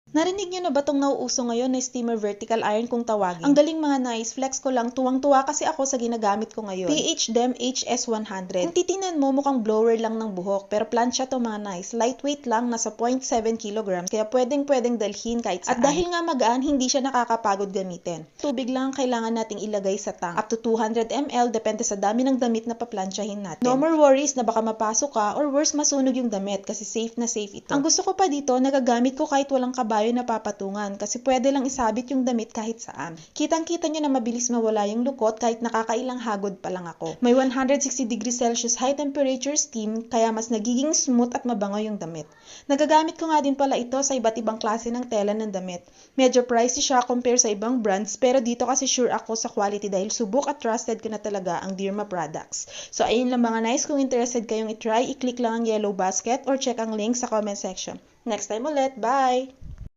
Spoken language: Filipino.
Narinig nyo na ba tong nauuso ngayon na steamer vertical iron kung tawagin? Ang galing mga nice, flex ko lang, tuwang-tuwa kasi ako sa ginagamit ko ngayon. PHDEM HS100. Kung titingnan mo, mukhang blower lang ng buhok, pero plancha to mga nice. Lightweight lang, nasa 0.7 kilograms, kaya pwedeng dalhin kahit saan. At dahil nga magaan, hindi siya nakakapagod gamitin. Tubig lang ang kailangan nating ilagay sa tank. Up to 200 ml, depende sa dami ng damit na paplansyahin natin. No more worries na baka mapasok ka or worse, masunog yung damit kasi safe na safe ito. Ang gusto ko pa dito, nagagamit ko kahit walang kabayo na papatungan kasi pwede lang isabit yung damit kahit saan. Kitang-kita nyo na mabilis mawala yung lukot kahit nakakailang hagod pa lang ako. May 160 degrees Celsius high temperature steam kaya mas nagiging smooth at mabango yung damit. Nagagamit ko nga din pala ito sa iba't ibang klase ng tela ng damit. Medyo pricey siya compare sa ibang brands pero dito kasi sure ako sa quality dahil subok at trusted ko na talaga ang Dirma products. So ayun lang mga nice, kung interested kayong i-try, i-click lang ang yellow basket or check ang link sa comment section. Next time ulit, bye!